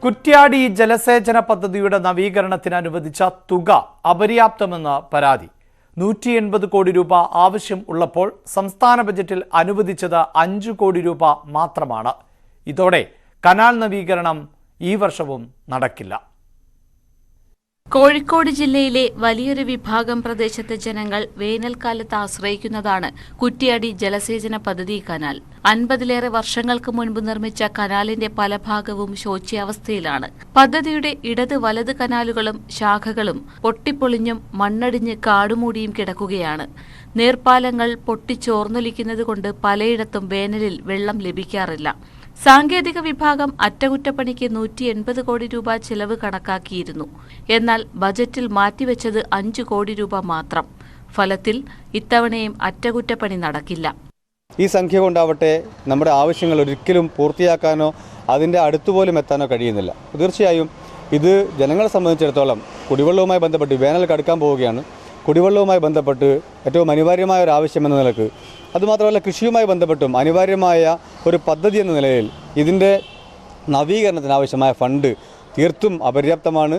കുറ്റ്യാടി ജലസേചന പദ്ധതിയുടെ നവീകരണത്തിന് അനുവദിച്ച തുക അപര്യാപ്തമെന്ന് പരാതി. 180 കോടി രൂപ ആവശ്യം ഉള്ളപ്പോൾ സംസ്ഥാന ബജറ്റിൽ അനുവദിച്ചത് 5 കോടി രൂപ മാത്രമാണ്. ഇതോടെ കനാൽ നവീകരണം ഈ വർഷവും നടക്കില്ല. കോഴിക്കോട് ജില്ലയിലെ വലിയൊരു വിഭാഗം പ്രദേശത്തെ ജനങ്ങൾ വേനൽക്കാലത്ത് ആശ്രയിക്കുന്നതാണ് കുറ്റ്യാടി ജലസേചന പദ്ധതി കനാൽ. 50ലേറെ വർഷങ്ങൾക്ക് മുൻപ് നിർമ്മിച്ച കനാലിന്റെ പല ഭാഗവും ശോച്യാവസ്ഥയിലാണ്. പദ്ധതിയുടെ ഇടത് വലത് കനാലുകളും ശാഖകളും പൊട്ടിപ്പൊളിഞ്ഞും മണ്ണടിഞ്ഞ് കാടുമൂടിയും കിടക്കുകയാണ്. നീർപ്പാലങ്ങൾ പൊട്ടിച്ചോർന്നൊലിക്കുന്നതുകൊണ്ട് പലയിടത്തും വേനലിൽ വെള്ളം ലഭിക്കാറില്ല. സാങ്കേതിക വിഭാഗം അറ്റകുറ്റപ്പണിക്ക് 180 കോടി രൂപ ചെലവ് കണക്കാക്കിയിരുന്നു. എന്നാൽ ബജറ്റിൽ മാറ്റിവെച്ചത് 5 കോടി രൂപ മാത്രം. ഫലത്തിൽ ഇത്തവണയും അറ്റകുറ്റപ്പണി നടക്കില്ല. ഈ സംഖ്യ കൊണ്ടാവട്ടെ നമ്മുടെ ആവശ്യങ്ങൾ ഒരിക്കലും പൂർത്തിയാക്കാനോ അതിൻ്റെ അടുത്തുപോലും എത്താനോ കഴിയുന്നില്ല. തീർച്ചയായും ഇത് ജനങ്ങളെ സംബന്ധിച്ചിടത്തോളം കുടിവെള്ളവുമായി ബന്ധപ്പെട്ട് വേനൽ കടക്കാൻ പോവുകയാണ്. കുടിവെള്ളവുമായി ബന്ധപ്പെട്ട് ഏറ്റവും അനിവാര്യമായ ഒരു ആവശ്യമെന്ന നിലക്ക്, അതുമാത്രമല്ല കൃഷിയുമായി ബന്ധപ്പെട്ടും അനിവാര്യമായ ഒരു പദ്ധതി എന്ന നിലയിൽ ഇതിൻ്റെ നവീകരണത്തിനാവശ്യമായ ഫണ്ട് തീർത്തും അപര്യാപ്തമാണ്.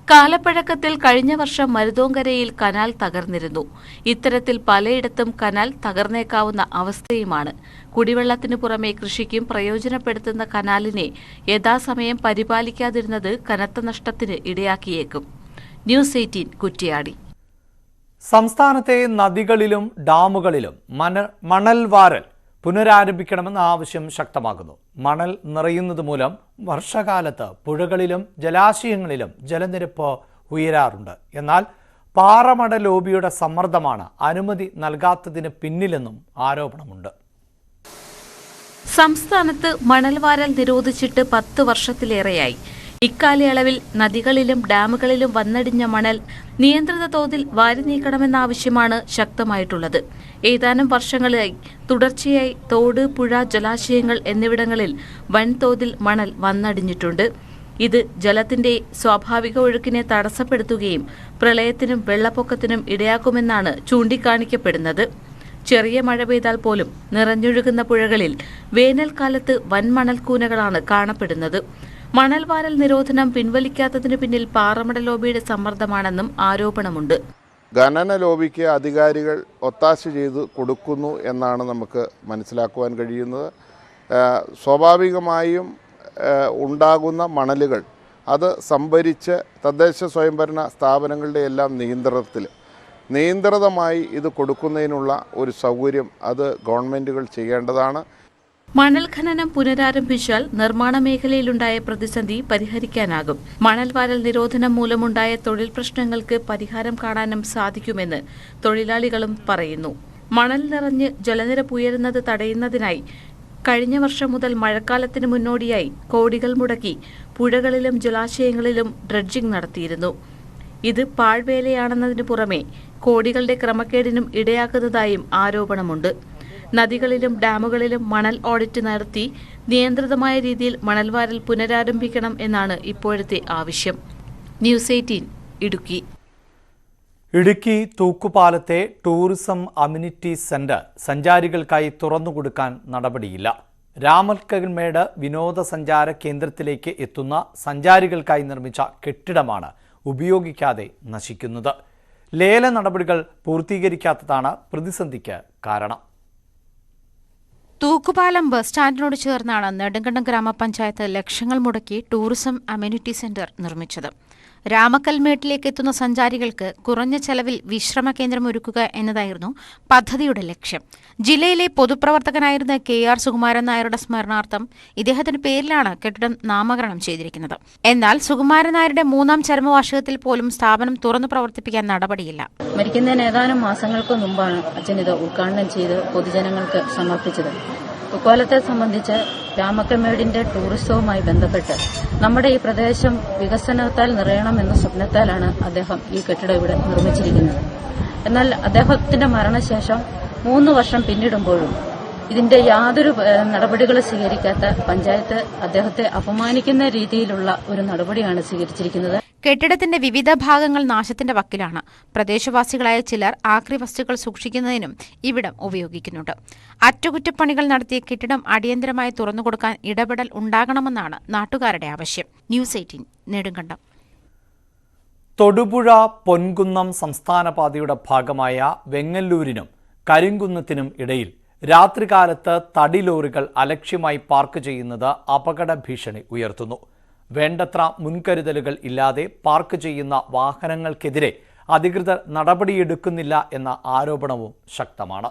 കാലപ്പഴക്കത്തിൽ കഴിഞ്ഞ വർഷം മരുതോങ്കരയിൽ കനാൽ തകർന്നിരുന്നു. ഇത്തരത്തിൽ പലയിടത്തും കനാൽ തകർന്നേക്കാവുന്ന അവസ്ഥയുമാണ്. കുടിവെള്ളത്തിനു പുറമെ കൃഷിക്കും പ്രയോജനപ്പെടുത്തുന്ന കനാലിനെ യഥാസമയം പരിപാലിക്കാതിരുന്നത് കനത്ത നഷ്ടത്തിന് ഇടയാക്കിയേക്കും. ന്യൂസ് 18 കുറ്റ്യാടി. സംസ്ഥാനത്തെ നദികളിലും ഡാമുകളിലും മണൽ വാരൽ പുനരാരംഭിക്കണമെന്ന ആവശ്യം ശക്തമാകുന്നു. മണൽ നിറയുന്നത് മൂലം വർഷകാലത്ത് പുഴകളിലും ജലാശയങ്ങളിലും ജലനിരപ്പ് ഉയരാറുണ്ട്. എന്നാൽ പാറമട ലോബിയുടെ സമ്മർദ്ദമാണ് അനുമതി നൽകാത്തതിന് പിന്നിലെന്നും ആരോപണമുണ്ട്. സംസ്ഥാനത്ത് മണൽവാരൽ നിരോധിച്ചിട്ട് 10 വർഷത്തിലേറെയായി. ഇക്കാലയളവിൽ നദികളിലും ഡാമുകളിലും വന്നടിഞ്ഞ മണൽ നിയന്ത്രിത തോതിൽ വാരി നീക്കണമെന്ന ആവശ്യമാണ് ശക്തമായിട്ടുള്ളത്. ഏതാനും വർഷങ്ങളായി തുടർച്ചയായി തോട്, പുഴ, ജലാശയങ്ങൾ എന്നിവിടങ്ങളിൽ വൻതോതിൽ മണൽ വന്നടിഞ്ഞിട്ടുണ്ട്. ഇത് ജലത്തിന്റെ സ്വാഭാവിക ഒഴുക്കിനെ തടസ്സപ്പെടുത്തുകയും പ്രളയത്തിനും വെള്ളപ്പൊക്കത്തിനും ഇടയാക്കുമെന്നാണ് ചൂണ്ടിക്കാണിക്കപ്പെടുന്നത്. ചെറിയ മഴ പെയ്താൽ പോലും നിറഞ്ഞൊഴുകുന്ന പുഴകളിൽ വേനൽക്കാലത്ത് വൻമണൽക്കൂനകളാണ് കാണപ്പെടുന്നത്. മണൽവാരൽ നിരോധനം പിൻവലിക്കാത്തതിനു പിന്നിൽ പാറമട ലോബിയുടെ സമ്മർദ്ദമാണെന്നും ആരോപണമുണ്ട്. ഖനന ലോബിക്ക് അധികാരികൾ ഒത്താശ ചെയ്ത് കൊടുക്കുന്നു എന്നാണ് നമുക്ക് മനസ്സിലാക്കുവാൻ കഴിയുന്നത്. സ്വാഭാവികമായും ഉണ്ടാകുന്ന മണലുകൾ അത് സംഭരിച്ച് തദ്ദേശ സ്വയംഭരണ സ്ഥാപനങ്ങളുടെ എല്ലാം നിയന്ത്രിതമായി ഇത് കൊടുക്കുന്നതിനുള്ള ഒരു സൗകര്യം അത് ഗവൺമെൻറ്റുകൾ ചെയ്യേണ്ടതാണ്. മണൽ ഖനനം പുനരാരംഭിച്ചാൽ നിർമ്മാണ മേഖലയിലുണ്ടായ പ്രതിസന്ധി പരിഹരിക്കാനാകും. മണൽവാരൽ നിരോധനം മൂലമുണ്ടായ തൊഴിൽ പ്രശ്നങ്ങൾക്ക് പരിഹാരം കാണാനും സാധിക്കുമെന്ന് തൊഴിലാളികളും പറയുന്നു. മണൽ നിറഞ്ഞ് ജലനിരപ്പ് ഉയരുന്നത് തടയുന്നതിനായി കഴിഞ്ഞ വർഷം മുതൽ മഴക്കാലത്തിന് മുന്നോടിയായി കോടികൾ മുടക്കി പുഴകളിലും ജലാശയങ്ങളിലും ഡ്രഡ്ജിംഗ് നടത്തിയിരുന്നു. ഇത് പാഴ്വേലയാണെന്നതിനു പുറമെ കോടികളുടെ ക്രമക്കേടിനും ഇടയാക്കുന്നതായും ആരോപണമുണ്ട്. നദികളിലും ഡാമുകളിലും മണൽ ഓഡിറ്റ് നടത്തി നിയന്ത്രിതമായ രീതിയിൽ മണൽവാരൽ പുനരാരംഭിക്കണം എന്നാണ് ഇപ്പോഴത്തെ ആവശ്യം. ന്യൂസ് 18 ഇടുക്കി. ഇടുക്കി തൂക്കുപാലത്തെ ടൂറിസം അമ്യൂണിറ്റി സെന്റർ സഞ്ചാരികൾക്കായി തുറന്നുകൊടുക്കാൻ നടപടിയില്ല. രാമക്കൽമേട് വിനോദസഞ്ചാര കേന്ദ്രത്തിലേക്ക് എത്തുന്ന സഞ്ചാരികൾക്കായി നിർമ്മിച്ച കെട്ടിടമാണ് ഉപയോഗിക്കാതെ നശിക്കുന്നത്. ലേല നടപടികൾ പൂർത്തീകരിക്കാത്തതാണ് പ്രതിസന്ധിക്ക് കാരണം. തൂക്കുപാലം ബസ് സ്റ്റാൻഡിനോട് ചേർന്നാണ് നെടുങ്കണ്ടം ഗ്രാമപഞ്ചായത്ത് ലക്ഷങ്ങൾ മുടക്കി ടൂറിസം അമ്യൂണിറ്റി സെന്റർ നിർമ്മിച്ചത്. രാമക്കൽമേട്ടിലേക്ക് എത്തുന്ന സഞ്ചാരികൾക്ക് കുറഞ്ഞ ചെലവിൽ വിശ്രമ കേന്ദ്രം ഒരുക്കുക എന്നതായിരുന്നു പദ്ധതിയുടെ ലക്ഷ്യം. ജില്ലയിലെ പൊതുപ്രവർത്തകനായിരുന്ന KR സുകുമാരൻ നായരുടെ സ്മരണാർത്ഥം ഇദ്ദേഹത്തിന്റെ പേരിലാണ് കെട്ടിടം നാമകരണം ചെയ്തിരിക്കുന്നത്. എന്നാൽ സുകുമാരൻ നായരുടെ 3ാം ചരമവാർഷികത്തിൽ പോലും സ്ഥാപനം തുറന്നു പ്രവർത്തിപ്പിക്കാൻ നടപടിയില്ല. മരിക്കുന്നതിന് ഏതാനും മാസങ്ങൾക്ക് മുമ്പാണ് അച്ഛൻ ഇത് ഉദ്ഘാടനം ചെയ്ത് പൊതുജനങ്ങൾക്ക് സമർപ്പിച്ചത്. ഇക്കൊല്ലത്തെ സംബന്ധിച്ച് രാമക്കൽമേടിന്റെ ടൂറിസവുമായി ബന്ധപ്പെട്ട് നമ്മുടെ ഈ പ്രദേശം വികസനത്താൽ നിറയണമെന്ന സ്വപ്നത്താലാണ് അദ്ദേഹം ഈ കെട്ടിടം ഇവിടെ നിർമ്മിച്ചിരിക്കുന്നത്. എന്നാൽ അദ്ദേഹത്തിന്റെ മരണശേഷം 3 വർഷം പിന്നിടുമ്പോഴും ഇതിന്റെ യാതൊരു നടപടികളും സ്വീകരിക്കാത്ത പഞ്ചായത്ത് അദ്ദേഹത്തെ അപമാനിക്കുന്ന രീതിയിലുള്ള ഒരു നടപടിയാണ് സ്വീകരിച്ചിരിക്കുന്നത്. കെട്ടിടത്തിന്റെ വിവിധ ഭാഗങ്ങൾ നാശത്തിന്റെ വക്കിലാണ്. പ്രദേശവാസികളായ ചിലർ ആക്രി വസ്തുക്കൾ സൂക്ഷിക്കുന്നതിനും ഇവിടം ഉപയോഗിക്കുന്നുണ്ട്. അറ്റകുറ്റപ്പണികൾ നടത്തിയ കെട്ടിടം അടിയന്തരമായി തുറന്നുകൊടുക്കാൻ ഇടപെടൽ ഉണ്ടാകണമെന്നാണ് നാട്ടുകാരുടെ ആവശ്യം. ന്യൂസ് 18 നെടുങ്കണ്ടം. തൊടുപുഴ പൊൻകുന്നം സംസ്ഥാന പാതയുടെ ഭാഗമായ വെങ്ങല്ലൂരിനും കരിങ്കുന്നത്തിനും ഇടയിൽ രാത്രികാലത്ത് തടി ലോറികൾ അലക്ഷ്യമായി പാർക്ക് ചെയ്യുന്നത് അപകട ഭീഷണി ഉയർത്തുന്നു. വേണ്ടത്ര മുൻകരുതലുകൾ ഇല്ലാതെ പാർക്ക് ചെയ്യുന്ന വാഹനങ്ങൾക്കെതിരെ അധികൃതർ നടപടിയെടുക്കുന്നില്ല എന്ന ആരോപണവും ശക്തമാണ്.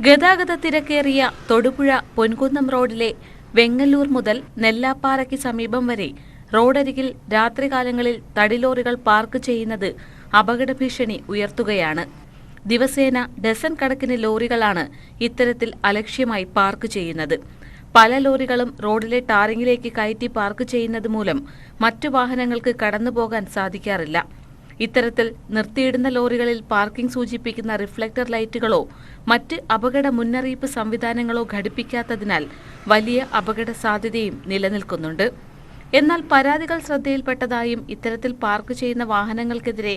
ഗതാഗത തിരക്കേറിയ തൊടുപുഴ പൊൻകുന്നം റോഡിലെ വെങ്ങല്ലൂർ മുതൽ നെല്ലാപ്പാറയ്ക്ക് സമീപം വരെ റോഡരികിൽ രാത്രികാലങ്ങളിൽ തടിലോറികൾ പാർക്ക് ചെയ്യുന്നത് അപകട ഭീഷണി ഉയർത്തുകയാണ്. ദിവസേന ഡസൻ കണക്കിന് ലോറികളാണ് ഇത്തരത്തിൽ അലക്ഷ്യമായി പാർക്ക് ചെയ്യുന്നത്. പല ലോറികളും റോഡിലെ ടാറിങ്ങിലേക്ക് കയറ്റി പാർക്ക് ചെയ്യുന്നത് മൂലം മറ്റു വാഹനങ്ങൾക്ക് കടന്നുപോകാൻ സാധിക്കാറില്ല. ഇത്തരത്തിൽ നിർത്തിയിടുന്ന ലോറികളിൽ പാർക്കിംഗ് സൂചിപ്പിക്കുന്ന റിഫ്ലക്ടർ ലൈറ്റുകളോ മറ്റ് അപകട മുന്നറിയിപ്പ് സംവിധാനങ്ങളോ ഘടിപ്പിക്കാത്തതിനാൽ വലിയ അപകട സാധ്യതയും നിലനിൽക്കുന്നുണ്ട്. എന്നാൽ പരാതികൾ ശ്രദ്ധയിൽപ്പെട്ടതായും ഇത്തരത്തിൽ പാർക്ക് ചെയ്യുന്ന വാഹനങ്ങൾക്കെതിരെ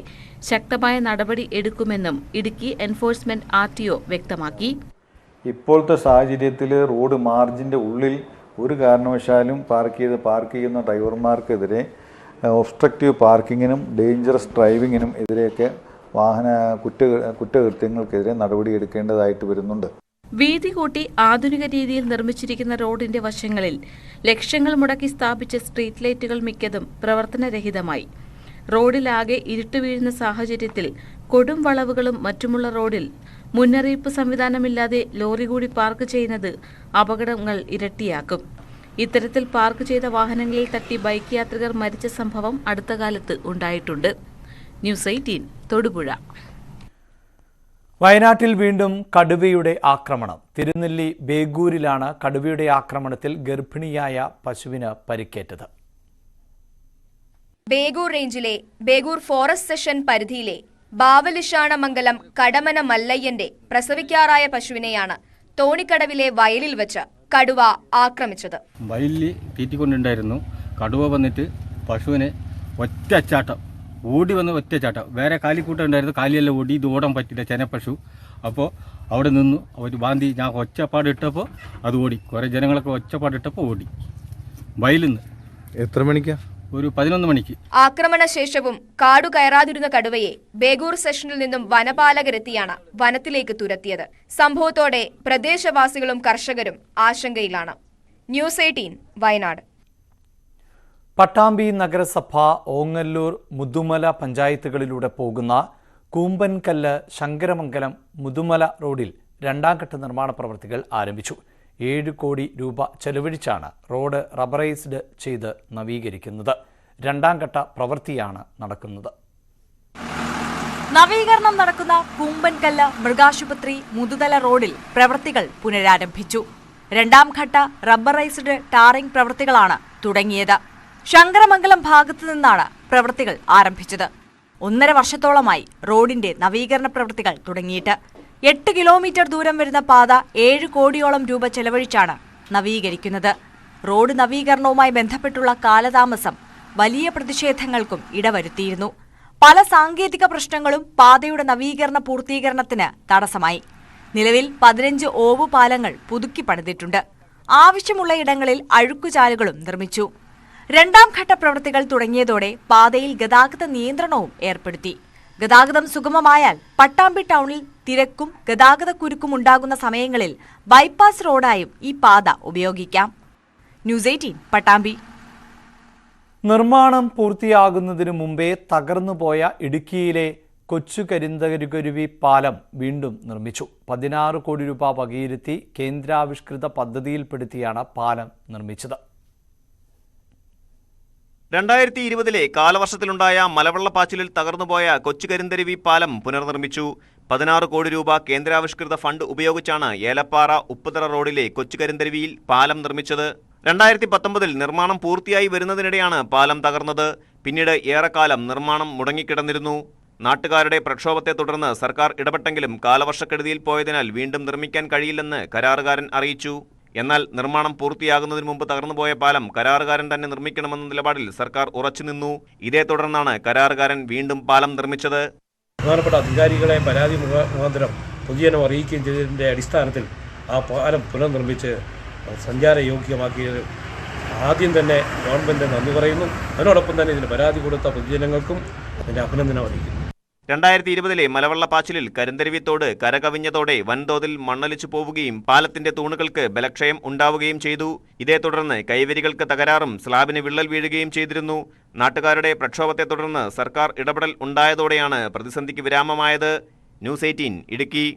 ശക്തമായ നടപടി എടുക്കുമെന്നും ഇടുക്കി എൻഫോഴ്സ്മെന്റ് RTO വ്യക്തമാക്കി. ഇപ്പോഴത്തെ സാഹചര്യത്തിൽ റോഡ് മാർജിൻ്റെ ഉള്ളിൽ ഒരു കാരണവശാലും പാർക്ക് ചെയ്യുന്ന ഡ്രൈവർമാർക്കെതിരെ ഒബ്സ്ട്രക്റ്റീവ് പാർക്കിങ്ങിനും ഡേഞ്ചറസ് ഡ്രൈവിങ്ങിനും എതിരെയൊക്കെ വാഹന കുറ്റകൃത്യങ്ങൾക്കെതിരെ നടപടിയെടുക്കേണ്ടതായിട്ട് വരുന്നുണ്ട്. വീതി കൂട്ടി ആധുനിക രീതിയിൽ നിർമ്മിച്ചിരിക്കുന്ന റോഡിന്റെ വശങ്ങളിൽ ലക്ഷങ്ങൾ മുടക്കി സ്ഥാപിച്ച സ്ട്രീറ്റ് ലൈറ്റുകൾ മിക്കതും പ്രവർത്തനരഹിതമായി. റോഡിലാകെ ഇരുട്ട് വീഴുന്ന സാഹചര്യത്തിൽ കൊടും വളവുകളും മറ്റുമുള്ള റോഡിൽ മുന്നറിയിപ്പ് സംവിധാനമില്ലാതെ ലോറി കൂടി പാർക്ക് ചെയ്യുന്നത് അപകടങ്ങൾ ഇരട്ടിയാക്കും. ഇത്തരത്തിൽ പാർക്ക് ചെയ്ത വാഹനങ്ങളിൽ തട്ടി ബൈക്ക് യാത്രികർ മരിച്ച സംഭവം അടുത്ത കാലത്ത് ഉണ്ടായിട്ടുണ്ട്. ന്യൂസ് 18 തൊടുപുഴ. വയനാട്ടിൽ വീണ്ടും കടുവയുടെ ആക്രമണം. തിരുനെല്ലി ബേഗൂരിലാണ് കടുവയുടെ ആക്രമണത്തിൽ ഗർഭിണിയായ പശുവിന് പരിക്കേറ്റത്. ബേഗൂർ റേഞ്ചിലെ ബേഗൂർ ഫോറസ്റ്റ് സെഷൻ പരിധിയിലെ ബാവലിഷാണമംഗലം കടമന മല്ലയ്യന്റെ പ്രസവിക്കാറായ പശുവിനെയാണ് തോണിക്കടവിലെ വയലിൽ വെച്ച് കടുവ ആക്രമിച്ചത്. വയലിൽ തീറ്റിക്കൊണ്ടുണ്ടായിരുന്നു. കടുവ വന്നിട്ട് പശുവിനെ ഒറ്റച്ചാട്ടം ഓടി വന്ന് ഒറ്റച്ചാട്ടം. വേറെ കാലിക്കൂട്ടം ഉണ്ടായിരുന്നു, കാലിയെല്ലാം ഓടി. ഇത് ഓടാൻ പറ്റില്ല, ചെനപ്പശു. അപ്പോൾ അവിടെ നിന്നു അവർ ബാന്തി. ഞാൻ ഒച്ചപ്പാടിട്ടപ്പോൾ അത് ഓടി. കുറേ ജനങ്ങളൊക്കെ ഒച്ചപ്പാടിട്ടപ്പോൾ ഓടി വയലിൽ നിന്ന്. എത്ര മണിക്കാ? ഒരു 11 മണിക്ക്. ആക്രമണശേഷവും കാടു കയറാതിരുന്ന കടുവയെ ബേഗൂർ സെഷനിൽ നിന്നും വനപാലകരെത്തിയാണ് വനത്തിലേക്ക് തുരത്തിയത്. സംഭവത്തോടെ പ്രദേശവാസികളും കർഷകരും ആശങ്കയിലാണ്. ന്യൂസ് 18 വയനാട്. പട്ടാമ്പി നഗരസഭ ഓങ്ങല്ലൂർ മുതുമല പഞ്ചായത്തുകളിലൂടെ പോകുന്ന കൂമ്പൻകല്ല് ശങ്കരമംഗലം മുതുമല റോഡിൽ രണ്ടാംഘട്ട നിർമ്മാണ പ്രവൃത്തികൾ ആരംഭിച്ചു. 7 കോടി രൂപ ചെലവഴിച്ചാണ് റോഡ് റബ്ബറൈസ്ഡ് ചെയ്ത് നവീകരിക്കുന്നത്. രണ്ടാംഘട്ട പ്രവൃത്തിയാണ് നടക്കുന്നത്. നവീകരണം നടക്കുന്ന കൂമ്പൻകല്ല് മൃഗാശുപത്രി മുതുതല റോഡിൽ പ്രവൃത്തികൾ പുനരാരംഭിച്ചു. രണ്ടാം ഘട്ട റബ്ബറൈസ്ഡ് ടാറിംഗ് പ്രവൃത്തികളാണ് തുടങ്ങിയത്. ശങ്കരമംഗലം ഭാഗത്തു നിന്നാണ് പ്രവൃത്തികൾ ആരംഭിച്ചത്. 1.5 വർഷത്തോളമായി റോഡിന്റെ നവീകരണ പ്രവൃത്തികൾ തുടങ്ങിയിട്ട്. 8 കിലോമീറ്റർ ദൂരം വരുന്ന പാത 7 കോടിയോളം രൂപ ചെലവഴിച്ചാണ് നവീകരിക്കുന്നത്. റോഡ് നവീകരണവുമായി ബന്ധപ്പെട്ടുള്ള കാലതാമസം വലിയ പ്രതിഷേധങ്ങൾക്കും ഇടവരുത്തിയിരുന്നു. പല സാങ്കേതിക പ്രശ്നങ്ങളും പാതയുടെ നവീകരണ പൂർത്തീകരണത്തിന് തടസ്സമായി. നിലവിൽ 15 ഓവു പാലങ്ങൾ പുതുക്കി പണിതിട്ടുണ്ട്. ആവശ്യമുള്ള ഇടങ്ങളിൽ അഴുക്കുചാലുകളും നിർമ്മിച്ചു. രണ്ടാം ഘട്ട പ്രവൃത്തികൾ തുടങ്ങിയതോടെ പാതയിൽ ഗതാഗത നിയന്ത്രണവും ഏർപ്പെടുത്തി. ഗതാഗതം സുഗമമായാൽ പട്ടാമ്പി ടൗണിൽ തിരക്കും ഗതാഗത കുരുക്കും ഉണ്ടാകുന്ന സമയങ്ങളിൽ ബൈപ്പാസ് റോഡായും ഈ പാത ഉപയോഗിക്കാം. ന്യൂസ് 18 പട്ടാമ്പി. നിർമ്മാണം പൂർത്തിയാകുന്നതിനു മുമ്പേ തകർന്നുപോയ ഇടുക്കിയിലെ കൊച്ചുകരിന്തകരുകരുവി പാലം വീണ്ടും നിർമ്മിച്ചു. 16 കോടി രൂപ വകയിരുത്തി കേന്ദ്രാവിഷ്കൃത പദ്ധതിയിൽപ്പെടുത്തിയാണ് പാലം നിർമ്മിച്ചത്. 2020 കാലവർഷത്തിലുണ്ടായ മലവെള്ളപ്പാച്ചിലിൽ തകർന്നുപോയ കൊച്ചുകരിന്തരുവി പാലം പുനർനിർമ്മിച്ചു. 16 കോടി രൂപ കേന്ദ്രാവിഷ്കൃത ഫണ്ട് ഉപയോഗിച്ചാണ് ഏലപ്പാറ ഉപ്പുതറ റോഡിലെ കൊച്ചുകരിന്തരുവിയിൽ പാലം നിർമ്മിച്ചത്. 2019 നിർമ്മാണം പൂർത്തിയായി വരുന്നതിനിടെയാണ് പാലം തകർന്നത്. പിന്നീട് ഏറെക്കാലം നിർമ്മാണം മുടങ്ങിക്കിടന്നിരുന്നു. നാട്ടുകാരുടെ പ്രക്ഷോഭത്തെ തുടർന്ന് സർക്കാർ ഇടപെട്ടെങ്കിലും കാലവർഷക്കെടുതിയിൽ പോയതിനാൽ വീണ്ടും നിർമ്മിക്കാൻ കഴിയില്ലെന്ന് കരാറുകാരൻ അറിയിച്ചു. എന്നാൽ നിർമ്മാണം പൂർത്തിയാകുന്നതിന് മുമ്പ് തകർന്നുപോയ പാലം കരാറുകാരൻ തന്നെ നിർമ്മിക്കണമെന്ന നിലപാടിൽ സർക്കാർ ഉറച്ചുനിന്നു. ഇതേ തുടർന്നാണ് കരാറുകാരൻ വീണ്ടും പാലം നിർമ്മിച്ചത്. പ്രധാനപ്പെട്ട അധികാരികളെ പരാതി മുഖാന്തരം പൊതുജനം അറിയിക്കുകയും ചെയ്തതിൻ്റെ അടിസ്ഥാനത്തിൽ ആ പാലം പുനർനിർമ്മിച്ച് സഞ്ചാരയോഗ്യമാക്കിയത് ആദ്യം തന്നെ ഗവൺമെൻറ് നന്ദി പറയുന്നു. അതിനോടൊപ്പം തന്നെ ഇതിന് പരാതി കൊടുത്ത പൊതുജനങ്ങൾക്കും അതിൻ്റെ അഭിനന്ദനം അറിയിക്കുന്നു. 2020 മലവെള്ളപ്പാച്ചിലിൽ കരിന്തരുവി തോട് കരകവിഞ്ഞതോടെ വൻതോതിൽ മണ്ണൊലിച്ചു പോവുകയും പാലത്തിന്റെ തൂണുകൾക്ക് ബലക്ഷയം ഉണ്ടാവുകയും ചെയ്തു. ഇതേ തുടർന്ന് കൈവരികൾക്ക് തകരാറും സ്ലാബിന് വിള്ളൽ വീഴുകയും ചെയ്തിരുന്നു. നാട്ടുകാരുടെ പ്രക്ഷോഭത്തെ തുടർന്ന് സർക്കാർ ഇടപെടൽ ഉണ്ടായതോടെയാണ് പ്രതിസന്ധിക്ക് വിരാമമായത്. ന്യൂസ് 18 ഇടുക്കി.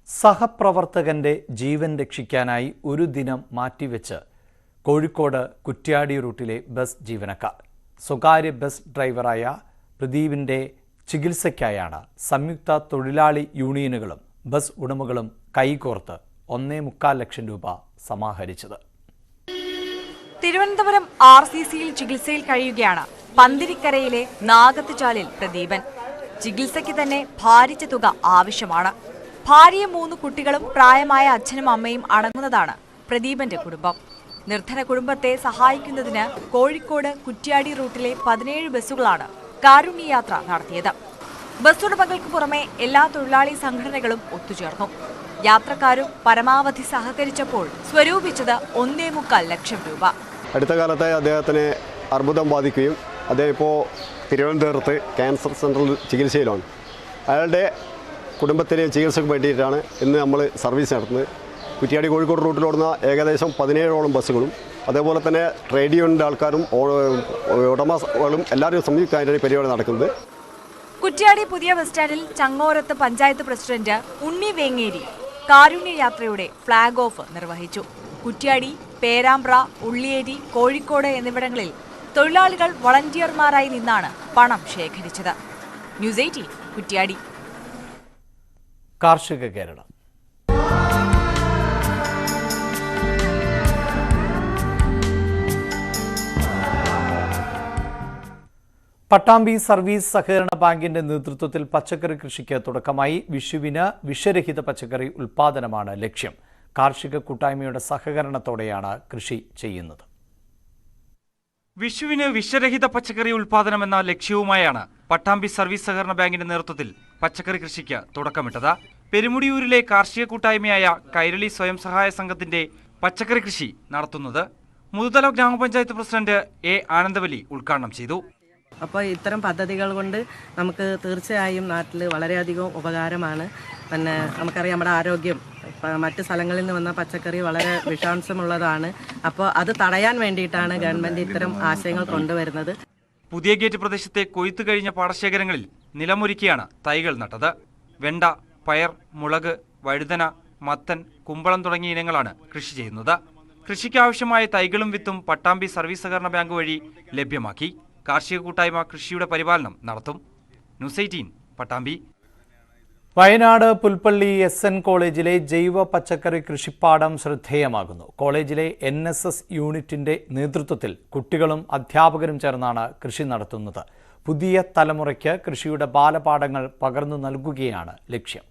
സഹപ്രവർത്തകന്റെ ജീവൻ രക്ഷിക്കാനായി ഒരു ദിനം മാറ്റിവെച്ച് കോഴിക്കോട് കുറ്റ്യാടി റൂട്ടിലെ ബസ് ജീവനക്കാർ. സ്വകാര്യ ബസ് ഡ്രൈവറായ പ്രദീപിന്റെ ചികിത്സയ്ക്കായാണ് സംയുക്ത തൊഴിലാളി യൂണിയനുകളും ബസ് ഉടമകളും കൈകോർത്ത് 1.25 ലക്ഷം രൂപ സമാഹരിച്ചത്. തിരുവനന്തപുരം RCCയിൽ ചികിത്സയിൽ കഴിയുകയാണ് പന്തിരിക്കരയിലെ നാഗത്തുചാലിൽ പ്രദീപൻ. ചികിത്സയ്ക്ക് തന്നെ ഭാരിച്ച തുക ആവശ്യമാണ്. ഭാര്യയും 3 കുട്ടികളും പ്രായമായ അച്ഛനും അമ്മയും അടങ്ങുന്നതാണ് പ്രദീപന്റെ കുടുംബം. നിർധന കുടുംബത്തെ സഹായിക്കുന്നതിന് കോഴിക്കോട് കുറ്റ്യാടി റൂട്ടിലെ 17 ബസ്സുകളാണ് കാരുണ്യയാത്ര നടത്തിയത്. ബസ് ഉടമകൾക്ക് പുറമെ എല്ലാ തൊഴിലാളി സംഘടനകളും ഒത്തുചേർന്നു. യാത്രക്കാരും പരമാവധി സഹകരിച്ചപ്പോൾ സ്വരൂപിച്ചത് 1.25 ലക്ഷം രൂപ. അടുത്ത കാലത്തെ അദ്ദേഹത്തിന് അർബുദം ബാധിക്കുകയും അദ്ദേഹം ഇപ്പോൾ തിരുവനന്തപുരത്ത് ക്യാൻസർ സെൻ്ററിൽ ചികിത്സയിലാണ്. അയാളുടെ കുടുംബത്തിലെയും ചികിത്സയ്ക്ക് വേണ്ടിയിട്ടാണ് ഇന്ന് നമ്മൾ സർവീസ് നടത്തുന്നത്. കുറ്റ്യാടി കോഴിക്കോട് റൂട്ടിലോടുന്ന ഏകദേശം 17ഓളം ബസ്സുകളും അതേപോലെ തന്നെ ട്രേഡ് യൂണിയൻ്റെ ആൾക്കാരും ഉടമകളും എല്ലാവരും സംയുക്തമായിട്ടാണ് പരിപാടി നടക്കുന്നത്. കുറ്റ്യാടി പുതിയ ബസ് സ്റ്റാൻഡിൽ ചങ്ങോരത്ത് പഞ്ചായത്ത് പ്രസിഡന്റ് ഉണ്ണി വേങ്ങേരി കാരുണ്യയാത്രയുടെ ഫ്ളാഗ് ഓഫ് നിർവഹിച്ചു. കുറ്റ്യാടി, പേരാമ്പ്ര, ഉള്ളിയേരി, കോഴിക്കോട് എന്നിവിടങ്ങളിൽ തൊഴിലാളികൾ വളണ്ടിയർമാരായി നിന്നാണ് പണം ശേഖരിച്ചത്. ന്യൂസ് 18 കുറ്റ്യാടി. കാർഷിക കേരളം. പട്ടാമ്പി സർവീസ് സഹകരണ ബാങ്കിന്റെ നേതൃത്വത്തിൽ പച്ചക്കറി കൃഷിക്ക് തുടക്കമായി. വിഷുവിന് വിഷരഹിത പച്ചക്കറി ഉൽപാദനമാണ് ലക്ഷ്യം. കാർഷിക കൂട്ടായ്മയുടെ സഹകരണത്തോടെയാണ് കൃഷി ചെയ്യുന്നത്. വിഷുവിന് വിഷരഹിത പച്ചക്കറി ഉൽപാദനം എന്ന ലക്ഷ്യവുമായാണ് പട്ടാമ്പി സർവീസ് സഹകരണ ബാങ്കിന്റെ നേതൃത്വത്തിൽ പച്ചക്കറി കൃഷിക്ക് തുടക്കമിട്ടത്. പെരുമുടിയൂരിലെ കാർഷിക കൂട്ടായ്മയായ കൈരളി സ്വയം സഹായ സംഘത്തിന്റെ പച്ചക്കറി കൃഷി നടത്തുന്നത് മുതുതല ഗ്രാമപഞ്ചായത്ത് പ്രസിഡന്റ് A. ആനന്ദവല്ലി ഉദ്ഘാടനം ചെയ്തു. അപ്പോൾ ഇത്തരം പദ്ധതികൾ കൊണ്ട് നമുക്ക് തീർച്ചയായും നാട്ടിൽ വളരെയധികം ഉപകാരമാണ്. പിന്നെ നമുക്കറിയാം നമ്മുടെ ആരോഗ്യം മറ്റ് സ്ഥലങ്ങളിൽ നിന്ന് വന്ന പച്ചക്കറി വളരെ വിഷാംശമുള്ളതാണ്. അപ്പോൾ അത് തടയാൻ വേണ്ടിയിട്ടാണ് ഗവൺമെൻറ് ഇത്തരം ആശയങ്ങൾ കൊണ്ടുവരുന്നത്. പുതിയ ഗേറ്റ് പ്രദേശത്തെ കൊയ്ത്തു കഴിഞ്ഞ പാടശേഖരങ്ങളിൽ നിലമൊരുക്കിയാണ് തൈകൾ നട്ടത്. വെണ്ട, പയർ, മുളക്, വഴുതന, മത്തൻ, കുമ്പളം തുടങ്ങിയ ഇനങ്ങളാണ് കൃഷി ചെയ്യുന്നത്. കൃഷിക്കാവശ്യമായ തൈകളും വിത്തും പട്ടാമ്പി സർവീസ് സഹകരണ ബാങ്ക് വഴി ലഭ്യമാക്കി. കാർഷിക കൂട്ടായ്മ കൃഷിയുടെ പരിപാലനം നടത്തും. ന്യൂസ് 18 പട്ടാമ്പി. വയനാട് പുൽപ്പള്ളി SN കോളേജിലെ ജൈവ പച്ചക്കറി കൃഷിപ്പാടം ശ്രദ്ധേയമാകുന്നു. കോളേജിലെ NSS യൂണിറ്റിന്റെ നേതൃത്വത്തിൽ കുട്ടികളും അധ്യാപകരും ചേർന്നാണ് കൃഷി നടത്തുന്നത്. പുതിയ തലമുറയ്ക്ക് കൃഷിയുടെ ബാലപാഠങ്ങൾ പകർന്നു നൽകുകയാണ് ലക്ഷ്യം.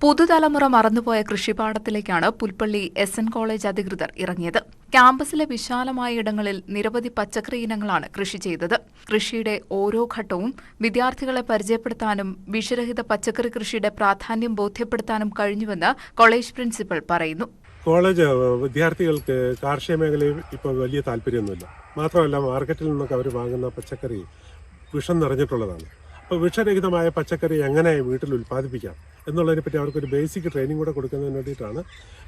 പുതുതലമുറ മറന്നുപോയ കൃഷിപാടത്തിലേക്കാണ് പുൽപ്പള്ളി SN കോളേജ് അധികൃതർ ഇറങ്ങിയത്. ക്യാമ്പസിലെ വിശാലമായ ഇടങ്ങളിൽ നിരവധി പച്ചക്കറി ഇനങ്ങളാണ് കൃഷി ചെയ്തത്. കൃഷിയുടെ ഓരോ ഘട്ടവും വിദ്യാർത്ഥികളെ പരിചയപ്പെടുത്താനും വിഷരഹിത പച്ചക്കറി കൃഷിയുടെ പ്രാധാന്യം ബോധ്യപ്പെടുത്താനും കഴിഞ്ഞുവെന്ന് കോളേജ് പ്രിൻസിപ്പൽ പറയുന്നു. കോളേജ് വിദ്യാർത്ഥികൾക്ക് കാർഷിക മേഖലയിൽ ഇപ്പോൾ വലിയ താല്പര്യമൊന്നുമില്ല. മാത്രമല്ല മാർക്കറ്റിൽ നിന്നൊക്കെ അവർ വാങ്ങുന്ന പച്ചക്കറി വിഷം നിറഞ്ഞിട്ടുള്ളതാണ്. അപ്പോൾ വിഷരഹിതമായ പച്ചക്കറി എങ്ങനെ വീട്ടിൽ ഉൽപ്പാദിപ്പിക്കാം എന്നുള്ളതിനെപ്പറ്റി അവർക്കൊരു ബേസിക് ട്രെയിനിങ് കൂടെ കൊടുക്കുന്നതിന് വേണ്ടിയിട്ടാണ്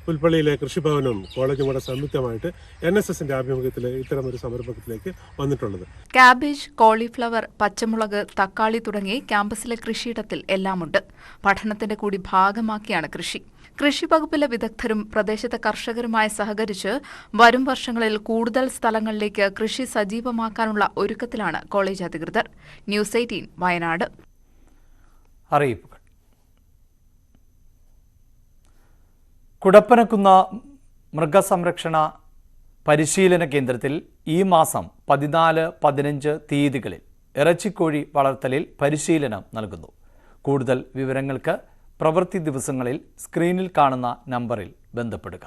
പുൽപ്പള്ളിയിലെ കൃഷിഭവനും കോളേജും കൂടെ സംയുക്തമായിട്ട് NSSന്റെ ആഭിമുഖ്യത്തിൽ ഇത്തരമൊരു സംരംഭത്തിലേക്ക് വന്നിട്ടുള്ളത്. കാബേജ്, കോളിഫ്ലവർ, പച്ചമുളക്, തക്കാളി തുടങ്ങി ക്യാമ്പസിലെ കൃഷിയിടത്തിൽ എല്ലാമുണ്ട്. പഠനത്തിന്റെ കൂടി ഭാഗമാക്കിയാണ് കൃഷി. കൃഷി വകുപ്പിലെ വിദഗ്ധരും പ്രദേശത്തെ കർഷകരുമായി സഹകരിച്ച് വരും വർഷങ്ങളിൽ കൂടുതൽ സ്ഥലങ്ങളിലേക്ക് കൃഷി സജീവമാക്കാനുള്ള ഒരുക്കത്തിലാണ് കോളേജ് അധികൃതർ. ന്യൂസ് 18 വയനാട്. അറിയിപ്പുകൾ. കുടപ്പനക്കുന്ന മൃഗസംരക്ഷണ പരിശീലന കേന്ദ്രത്തിൽ ഈ മാസം 14, 15 തീയതികളിൽ ഇറച്ചിക്കോഴി വളർത്തലിൽ പരിശീലനം നൽകുന്നു. കൂടുതൽ വിവരങ്ങൾക്ക് പ്രവൃത്തി ദിവസങ്ങളിൽ സ്ക്രീനിൽ കാണുന്ന നമ്പറിൽ ബന്ധപ്പെടുക.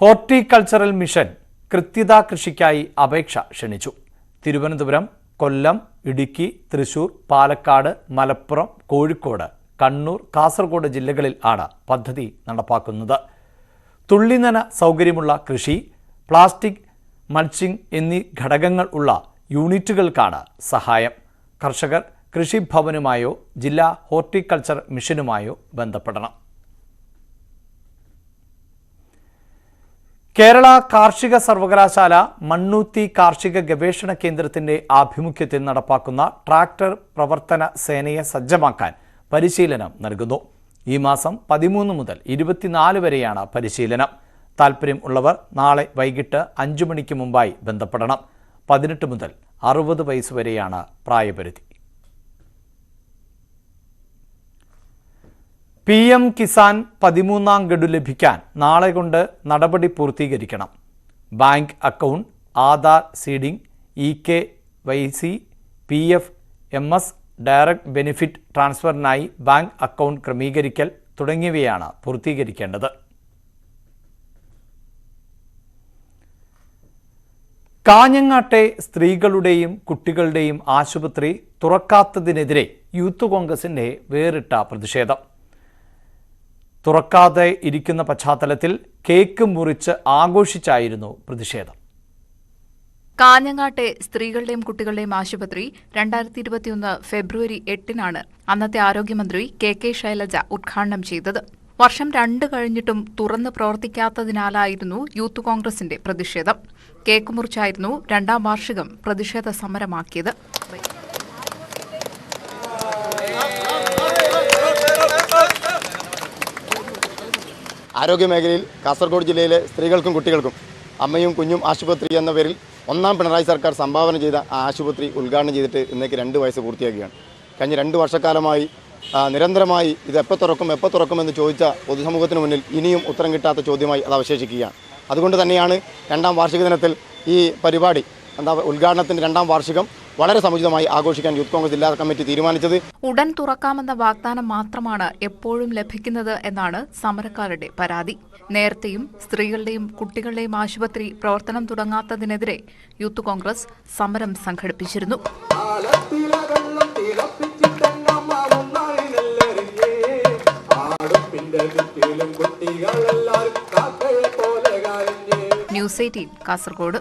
ഹോർട്ടിക്കൾച്ചറൽ മിഷൻ കൃത്യത കൃഷിക്കായി അപേക്ഷ ക്ഷണിച്ചു. തിരുവനന്തപുരം, കൊല്ലം, ഇടുക്കി, തൃശൂർ, പാലക്കാട്, മലപ്പുറം, കോഴിക്കോട്, കണ്ണൂർ, കാസർഗോഡ് ജില്ലകളിൽ ആണ് പദ്ധതി നടപ്പാക്കുന്നത്. തുള്ളിനന സൗകര്യമുള്ള കൃഷി, പ്ലാസ്റ്റിക് മൾച്ചിംഗ് എന്നീ ഘടകങ്ങൾ ഉള്ള യൂണിറ്റുകൾക്കാണ് സഹായം. കർഷകർ കൃഷിഭവനുമായോ ജില്ലാ ഹോർട്ടിക്കൾച്ചർ മിഷനുമായോ ബന്ധപ്പെടണം. കേരള കാർഷിക സർവകലാശാല മണ്ണൂത്തി കാർഷിക ഗവേഷണ കേന്ദ്രത്തിന്റെ ആഭിമുഖ്യത്തിൽ നടപ്പാക്കുന്ന ട്രാക്ടർ പ്രവർത്തന സേനയെ സജ്ജമാക്കാൻ പരിശീലനം നൽകുന്നു. ഈ മാസം 13 മുതൽ 24 വരെയാണ് പരിശീലനം. താൽപ്പര്യം ഉള്ളവർ നാളെ വൈകിട്ട് 5 മണിക്ക് മുമ്പായി ബന്ധപ്പെടണം. 18 മുതൽ 60 വയസ്സ് വരെയാണ് പ്രായപരിധി. PM കിസാൻ 13ാം ഗഡു ലഭിക്കാൻ നാളെ കൊണ്ട് നടപടി പൂർത്തീകരിക്കണം. Bank account, Aadhaar seeding, EKYC, PF, MS, direct benefit ട്രാൻസ്ഫറിനായി ബാങ്ക് അക്കൗണ്ട് ക്രമീകരിക്കൽ തുടങ്ങിയവയാണ് പൂർത്തീകരിക്കേണ്ടത്. കാഞ്ഞങ്ങാട്ടെ സ്ത്രീകളുടെയും കുട്ടികളുടെയും ആശുപത്രി തുറക്കാത്തതിനെതിരെ യൂത്ത് കോൺഗ്രസിന്റെ വേറിട്ട പ്രതിഷേധം. തുറക്കാതെ ഇരിക്കുന്ന പശ്ചാത്തലത്തിൽ കേക്ക് മുറിച്ച് ആഘോഷിച്ചായിരുന്നു പ്രതിഷേധം. കാഞ്ഞങ്ങാട്ടെ സ്ത്രീകളുടെയും കുട്ടികളുടെയും ആശുപത്രി 2021 ഫെബ്രുവരി 8-നാണ് അന്നത്തെ ആരോഗ്യമന്ത്രി KK ശൈലജ ഉദ്ഘാടനം ചെയ്തത്. വർഷം 2 കഴിഞ്ഞിട്ടും തുറന്ന് പ്രവർത്തിക്കാത്തതിനാലായിരുന്നു യൂത്ത് കോൺഗ്രസിന്റെ പ്രതിഷേധം. കേക്ക് മുറിച്ചായിരുന്നു 2ാം വാർഷികം പ്രതിഷേധ സമരമാക്കിയത്. ആരോഗ്യമേഖലയിൽ കാസർഗോഡ് ജില്ലയിലെ സ്ത്രീകൾക്കും കുട്ടികൾക്കും അമ്മയും കുഞ്ഞും ആശുപത്രി എന്ന പേരിൽ 1ാം പിണറായി സർക്കാർ സംഭാവന ചെയ്ത ആ ആശുപത്രി ഉദ്ഘാടനം ചെയ്തിട്ട് ഇന്നേക്ക് 2 വയസ്സ് പൂർത്തിയാക്കുകയാണ്. കഴിഞ്ഞ 2 വർഷക്കാലമായി നിരന്തരമായി ഇത് എപ്പോൾ തുറക്കുമെന്ന് ചോദിച്ച പൊതുസമൂഹത്തിന് മുന്നിൽ ഇനിയും ഉത്തരം കിട്ടാത്ത ചോദ്യമായി അത് അവശേഷിക്കുകയാണ്. അതുകൊണ്ട് തന്നെയാണ് 2ാം വാർഷിക ദിനത്തിൽ ഈ പരിപാടി ഉദ്ഘാടനത്തിൻ്റെ 2ാം വാർഷികം വളരെ സമുചിതമായി ആഘോഷിക്കാൻ യൂത്ത് കോൺഗ്രസ് ജില്ലാ കമ്മിറ്റി തീരുമാനിച്ചത്. ഉടൻ തുറക്കാമെന്ന വാഗ്ദാനം മാത്രമാണ് എപ്പോഴും ലഭിക്കുന്നത് എന്നാണ് സമരക്കാരുടെ പരാതി. നേരത്തെയും സ്ത്രീകളുടെയും കുട്ടികളുടെയും ആശുപത്രി പ്രവർത്തനം തുടങ്ങാത്തതിനെതിരെ യൂത്ത് കോൺഗ്രസ് സമരം സംഘടിപ്പിച്ചിരുന്നു. ന്യൂസ് 18 കാസർഗോഡ്.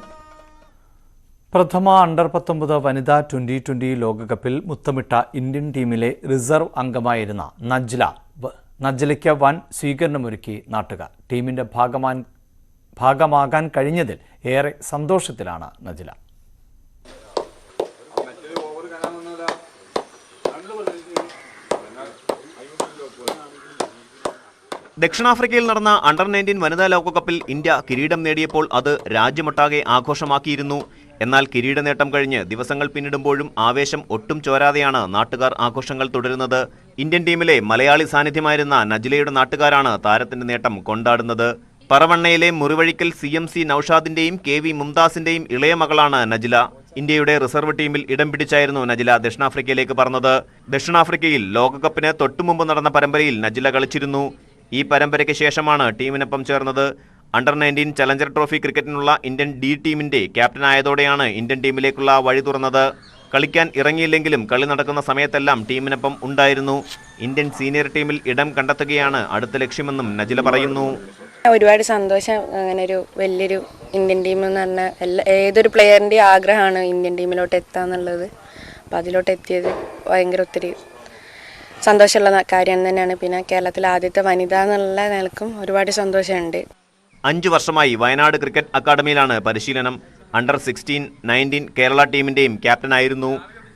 പ്രഥമ അണ്ടർ 19 വനിതാ 2020 ലോകകപ്പിൽ മുത്തമിട്ട ഇന്ത്യൻ ടീമിലെ റിസർവ് അംഗമായിരുന്ന നജ്ലയ്ക്ക് വൻ സ്വീകരണമൊരുക്കി നാട്ടുകാർ. ടീമിന്റെ ഭാഗമാകാൻ കഴിഞ്ഞതിൽ ഏറെ സന്തോഷത്തിലാണ് നജ്ല. ദക്ഷിണാഫ്രിക്കയിൽ നടന്ന അണ്ടർ 19 വനിതാ ലോകകപ്പിൽ ഇന്ത്യ കിരീടം നേടിയപ്പോൾ അത് രാജ്യമൊട്ടാകെ ആഘോഷമാക്കിയിരുന്നു. എന്നാൽ കിരീട നേട്ടം കഴിഞ്ഞ് ദിവസങ്ങൾ പിന്നിടുമ്പോഴും ആവേശം ഒട്ടും ചോരാതെയാണ് നാട്ടുകാർ ആഘോഷങ്ങൾ തുടരുന്നത്. ഇന്ത്യൻ ടീമിലെ മലയാളി സാന്നിധ്യമായിരുന്ന നജ്ലയുടെ നാട്ടുകാരാണ് താരത്തിന്റെ നേട്ടം കൊണ്ടാടുന്നത്. പറവണ്ണയിലെ മുറിവഴിക്കൽ CMC നൌഷാദിന്റെയും KV മുംതാസിന്റെയും ഇളയ മകളാണ് നജ്ല. ഇന്ത്യയുടെ റിസർവ് ടീമിൽ ഇടം പിടിച്ചായിരുന്നു നജ്ല ദക്ഷിണാഫ്രിക്കയിലേക്ക് പറന്നത്. ദക്ഷിണാഫ്രിക്കയിൽ ലോകകപ്പിന് തൊട്ടുമുമ്പ് നടന്ന പരമ്പരയിൽ നജ്ല കളിച്ചിരുന്നു. ഈ പരമ്പരയ്ക്ക് ശേഷമാണ് ടീമിനൊപ്പം ചേർന്നത്. അണ്ടർ 19 ചലഞ്ചർ ട്രോഫി ക്രിക്കറ്റിനുള്ള ഇന്ത്യൻ D ടീമിന്റെ ക്യാപ്റ്റനായതോടെയാണ് ഇന്ത്യൻ ടീമിലേക്കുള്ള വഴി തുറന്നത്. കളിക്കാൻ ഇറങ്ങിയില്ലെങ്കിലും കളി നടക്കുന്ന സമയത്തെല്ലാം ടീമിനൊപ്പം ഉണ്ടായിരുന്നു. ഇന്ത്യൻ സീനിയർ ടീമിൽ ഇടം കണ്ടെത്തുകയാണ് അടുത്ത ലക്ഷ്യമെന്നും നജ്ല പറയുന്നു. ഒരുപാട് സന്തോഷം. അങ്ങനെ ഒരു വലിയൊരു ഇന്ത്യൻ ടീം എന്ന് പറഞ്ഞാൽ ഏതൊരു പ്ലെയറിൻ്റെ ആഗ്രഹമാണ് ഇന്ത്യൻ ടീമിലോട്ട് എത്താന്നുള്ളത്. അപ്പം അതിലോട്ട് എത്തിയത് ഭയങ്കര ഒത്തിരി സന്തോഷമുള്ള കാര്യം തന്നെയാണ്. പിന്നെ കേരളത്തിലെ ആദ്യത്തെ വനിത എന്നുള്ള നിലക്കും ഒരുപാട് സന്തോഷമുണ്ട്. 5 വർഷമായി വയനാട് ക്രിക്കറ്റ് അക്കാദമിയിലാണ് പരിശീലനം. അണ്ടർ 16, 19 കേരള ടീമിന്റെയും ക്യാപ്റ്റനായിരുന്നു.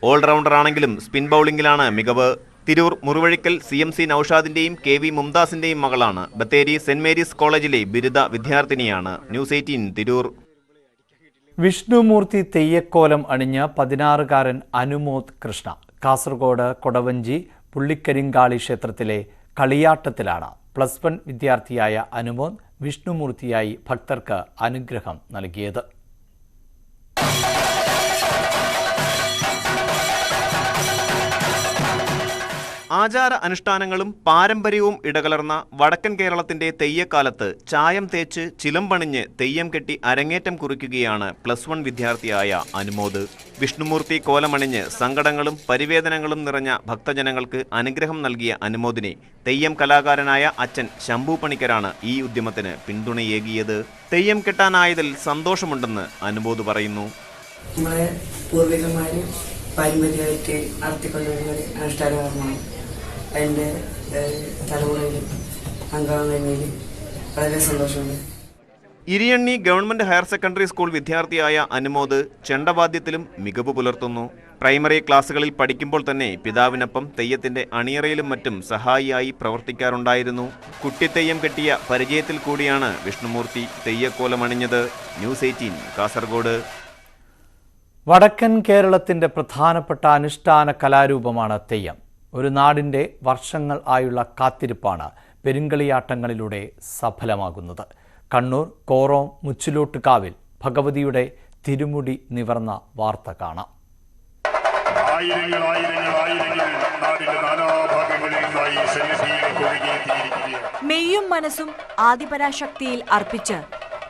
ഓൾറൗണ്ടറാണെങ്കിലും സ്പിൻ ബൗളിംഗിലാണ് മികവ്. തിരൂർ മുറിവഴിക്കൽ CMC നൌഷാദിന്റെയും KV മുംതാസിന്റെയും മകളാണ്. ബത്തേരി സെന്റ് മേരീസ് കോളേജിലെ ബിരുദ വിദ്യാർത്ഥിനിയാണ്. ന്യൂസ് 18 തിരൂർ. വിഷ്ണുമൂർത്തി തെയ്യക്കോലം അണിഞ്ഞ് 16-കാരൻ അനുമോദ് കൃഷ്ണ കാസർഗോഡ് കൊടവഞ്ചി പുള്ളിക്കരിങ്കാളി ക്ഷേത്രത്തിലെ കളിയാട്ടത്തിലാണ്. +1 വിദ്യാർത്ഥിയായ അനുമോദ് വിഷ്ണുമൂർത്തിയായി ഭക്തർക്ക് അനുഗ്രഹം നൽകിയത്. ആചാര അനുഷ്ഠാനങ്ങളും പാരമ്പര്യവും ഇടകലർന്ന വടക്കൻ കേരളത്തിന്റെ തെയ്യക്കാലത്ത് ചായം തേച്ച് ചിലമ്പണിഞ്ഞ് തെയ്യം കെട്ടി അരങ്ങേറ്റം കുറിക്കുകയാണ് +1 വിദ്യാർത്ഥിയായ അനുമോദ്. വിഷ്ണുമൂർത്തി കോലമണിഞ്ഞ് സങ്കടങ്ങളും പരിവേദനങ്ങളും നിറഞ്ഞ ഭക്തജനങ്ങൾക്ക് അനുഗ്രഹം നൽകിയ അനുമോദിനെ തെയ്യം കലാകാരനായ അച്ഛൻ ശംഭു പണിക്കരാണ് ഈ ഉദ്യമത്തിന് പിന്തുണയേകിയത്. തെയ്യം കെട്ടാനായതിൽ സന്തോഷമുണ്ടെന്ന് അനുമോദ് പറയുന്നു. നമ്മളെ പൂർവികന്മാർ പാരമ്പര്യമായിട്ട് നടത്തിക്കൊണ്ടുവരുന്ന ഒരു അനുഷ്ഠാനകർമ്മമാണ്. അതിൻ്റെ തലമുറയിൽ അംഗമാകുന്നതിൽ വളരെ സന്തോഷമുണ്ട്. Iriyanni government higher secondary school വിദ്യാർത്ഥിയായ അനുമോദ് ചെണ്ടവാദ്യത്തിലും മികവ് പുലർത്തുന്നു. പ്രൈമറി ക്ലാസ്സുകളിൽ പഠിക്കുമ്പോൾ തന്നെ പിതാവിനൊപ്പം തെയ്യത്തിന്റെ അണിയറയിലും മറ്റും സഹായിയായി പ്രവർത്തിക്കാറുണ്ടായിരുന്നു. കുട്ടിത്തെയ്യം കെട്ടിയ പരിചയത്തിൽ കൂടിയാണ് വിഷ്ണുമൂർത്തി തെയ്യക്കോലമണിഞ്ഞത്. ന്യൂസ് 18 കാസർഗോഡ്. വടക്കൻ കേരളത്തിന്റെ പ്രധാനപ്പെട്ട അനുഷ്ഠാന കലാരൂപമാണ് തെയ്യം. ഒരു നാടിന്റെ വർഷങ്ങൾ ആയുള്ള കാത്തിരിപ്പാണ് പെരുങ്കളിയാട്ടങ്ങളിലൂടെ സഫലമാകുന്നത്. കണ്ണൂർ കോറോം മുച്ചിലോട്ടുകാവിൽ ഭഗവതിയുടെ തിരുമുടി നിവർന്ന വാർത്ത കാണാം. മെയ്യും മനസ്സും ആദിപരാശക്തിയിൽ അർപ്പിച്ച്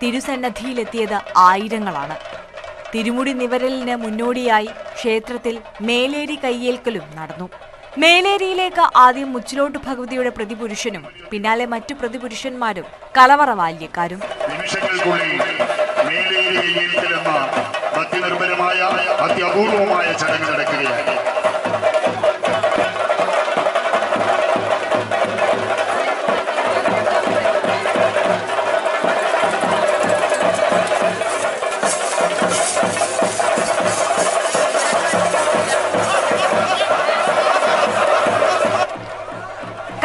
തിരുസന്നദ്ധിയിലെത്തിയത് ആയിരങ്ങളാണ്. തിരുമുടി നിവരലിന് മുന്നോടിയായി ക്ഷേത്രത്തിൽ മേലേരി കയ്യേൽക്കലും നടന്നു. മേലേരിയിലേക്ക് ആദ്യം മുച്ചിലോട്ട് ഭഗവതിയുടെ പ്രതിപുരുഷനും പിന്നാലെ മറ്റു പ്രതിപുരുഷന്മാരും കലവറ ബാല്യക്കാരും. അത്യപൂർവമായ ചടങ്ങ് നടക്കുകയാണ്.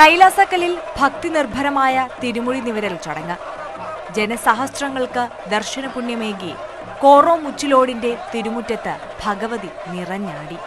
കൈലാസക്കലിൽ ഭക്തി നിർഭരമായ തിരുമുടി നിവരൽ ചടങ്ങ് ജനസഹസ്രങ്ങൾക്ക് ദർശന പുണ്യമേകി കോറോ മുച്ചിലോടിന്റെ തിരുമുറ്റത്ത് ഭഗവതി നിറഞ്ഞാടി.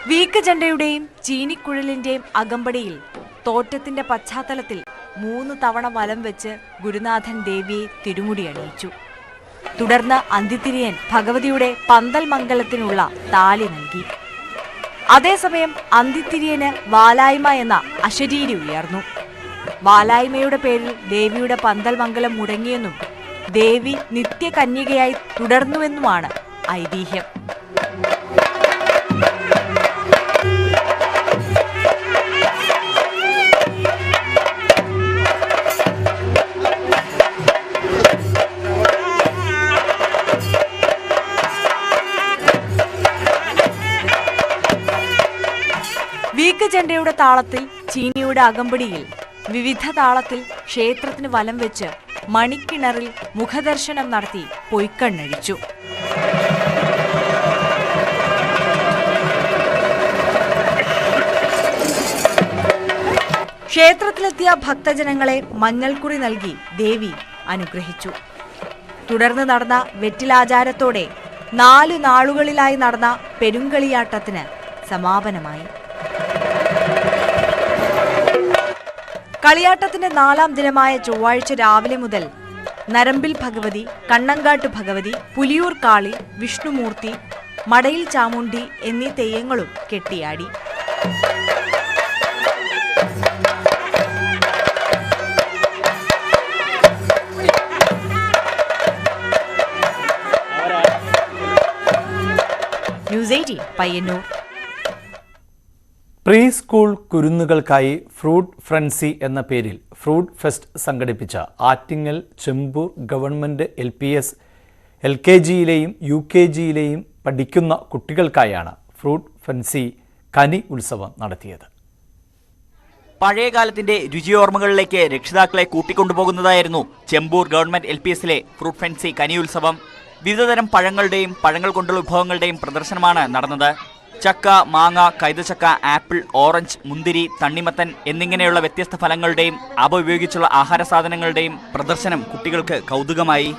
വീക്കചണ്ടയുടെയും ചീനിക്കുഴലിന്റെയും അകമ്പടിയിൽ തോറ്റത്തിന്റെ പശ്ചാത്തലത്തിൽ 3 തവണ വലം വെച്ച് ഗുരുനാഥൻ ദേവിയെ തിരുമുടി അണിയിച്ചു. തുടർന്ന് അന്തിതിരിയൻ ഭഗവതിയുടെ പന്തൽ മംഗലത്തിനുള്ള താലി നൽകി. അതേസമയം അന്തിതിരിയന് വാലായ്മ എന്ന അശരീരി ഉയർന്നു. വാലായ്മയുടെ പേരിൽ ദേവിയുടെ പന്തൽ മംഗലം മുടങ്ങിയെന്നും ദേവി നിത്യകന്യകയായി തുടർന്നുവെന്നുമാണ് ഐതിഹ്യം. വീക്കചണ്ടയുടെ താളത്തിൽ ചീനിയുടെ അകമ്പടിയിൽ വിവിധ താളത്തിൽ ക്ഷേത്രത്തിന് വലം വെച്ച് മണിക്കിണറിൽ മുഖദർശനം നടത്തി പൊയ്ക്കണ്ണഴിച്ചു. ക്ഷേത്രത്തിലെത്തിയ ഭക്തജനങ്ങളെ മഞ്ഞൾക്കുറി നൽകി ദേവി അനുഗ്രഹിച്ചു. തുടർന്ന് നടന്ന വെറ്റിലാചാരത്തോടെ 4 നാളുകളിലായി നടന്ന പെരുങ്കളിയാട്ടത്തിന് സമാപനമായി. കളിയാട്ടത്തിന്റെ 4ാം ദിനമായ ചൊവ്വാഴ്ച രാവിലെ മുതൽ നരമ്പിൽ ഭഗവതി, കണ്ണങ്കാട്ട് ഭഗവതി, പുലിയൂർ കാളി, വിഷ്ണുമൂർത്തി, മടയിൽ ചാമുണ്ടി എന്നീ തെയ്യങ്ങളും കെട്ടിയാടി. ന്യൂസ് 18 പയ്യന്നൂർ. പ്രീ സ്കൂൾ കുരുന്നുകൾക്കായി ഫ്രൂട്ട് ഫ്രൻസി എന്ന പേരിൽ ഫ്രൂട്ട് ഫെസ്റ്റ് സംഘടിപ്പിച്ച ആറ്റിങ്ങൽ ചെമ്പൂർ ഗവൺമെൻറ് LPS LKGയിലെയും UKGയിലെയും പഠിക്കുന്ന കുട്ടികൾക്കായാണ് ഫ്രൂട്ട് ഫ്രൻസി കനി ഉത്സവം നടത്തിയത്. പഴയകാലത്തിന്റെ രുചിയോർമ്മകളിലേക്ക് രക്ഷിതാക്കളെ കൂട്ടിക്കൊണ്ടുപോകുന്നതായിരുന്നു ചെമ്പൂർ ഗവൺമെന്റ് LPSലെ ഫ്രൂട്ട് ഫ്രൻസി കനി ഉത്സവം. വിവിധതരം പഴങ്ങളുടെയും പഴങ്ങൾ കൊണ്ടുള്ള വിഭവങ്ങളുടെയും പ്രദർശനമാണ് നടന്നത്. ചക്ക, മാങ്ങ, കൈതച്ചക്ക, ആപ്പിൾ, ഓറഞ്ച്, മുന്തിരി, തണ്ണിമത്തൻ എന്നിങ്ങനെയുള്ള വ്യത്യസ്ത ഫലങ്ങളുടെയും അവ ഉപയോഗിച്ചുള്ള ആഹാര സാധനങ്ങളുടെയും പ്രദർശനം കുട്ടികൾക്ക് കൗതുകമായി.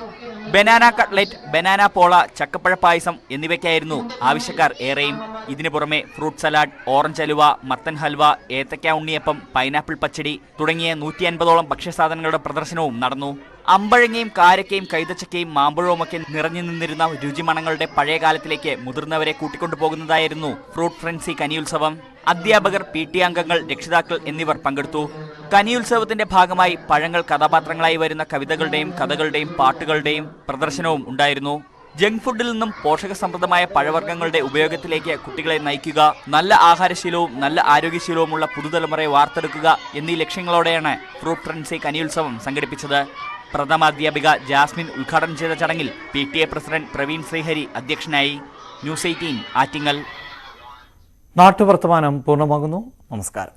ബനാന കട്ട്ലറ്റ്, ബനാന പോള, ചക്കപ്പഴ പായസം എന്നിവയ്ക്കായിരുന്നു ആവശ്യക്കാർ ഏറെയും. ഇതിനു പുറമെ ഫ്രൂട്ട് സലാഡ്, ഓറഞ്ച് ഹലുവ, മത്തൻ ഹൽവ, ഏത്തക്ക ഉണ്ണിയപ്പം, പൈനാപ്പിൾ പച്ചടി തുടങ്ങിയ 150ഓളം ഭക്ഷ്യസാധനങ്ങളുടെ പ്രദർശനവും നടന്നു. അമ്പഴങ്ങയും കാരക്കയും കൈതച്ചക്കയും മാമ്പഴവുമൊക്കെ നിറഞ്ഞു നിന്നിരുന്ന രുചിമണങ്ങളുടെ പഴയ കാലത്തിലേക്ക് മുതിർന്നവരെ കൂട്ടിക്കൊണ്ടുപോകുന്നതായിരുന്നു ഫ്രൂട്ട് ഫ്രൻസി കനിയുത്സവം. അധ്യാപകർ, PT അംഗങ്ങൾ, രക്ഷിതാക്കൾ എന്നിവർ പങ്കെടുത്തു. കനിയുത്സവത്തിന്റെ ഭാഗമായി പഴങ്ങൾ കഥാപാത്രങ്ങളായി വരുന്ന കവിതകളുടെയും കഥകളുടെയും പാട്ടുകളുടെയും പ്രദർശനവും ഉണ്ടായിരുന്നു. ജങ്ക് ഫുഡിൽ നിന്നും പോഷകസമൃദ്ധമായ പഴവർഗ്ഗങ്ങളുടെ ഉപയോഗത്തിലേക്ക് കുട്ടികളെ നയിക്കുക, നല്ല ആഹാരശീലവും നല്ല ആരോഗ്യശീലവുമുള്ള പുതുതലമുറയെ വാർത്തെടുക്കുക എന്നീ ലക്ഷ്യങ്ങളോടെയാണ് ഫ്രൂട്ട് ഫ്രൻസി കനിയുത്സവം സംഘടിപ്പിച്ചത്. പ്രഥമാധ്യാപിക ജാസ്മിൻ ഉദ്ഘാടനം ചെയ്ത ചടങ്ങിൽ PTA പ്രസിഡന്റ് പ്രവീൺ ശ്രീഹരി അധ്യക്ഷനായി. ന്യൂസ് 18 ആറ്റിങ്ങൽ. നാട്ടുവർത്തമാനം പൂർണ്ണമാകുന്നു. നമസ്കാരം.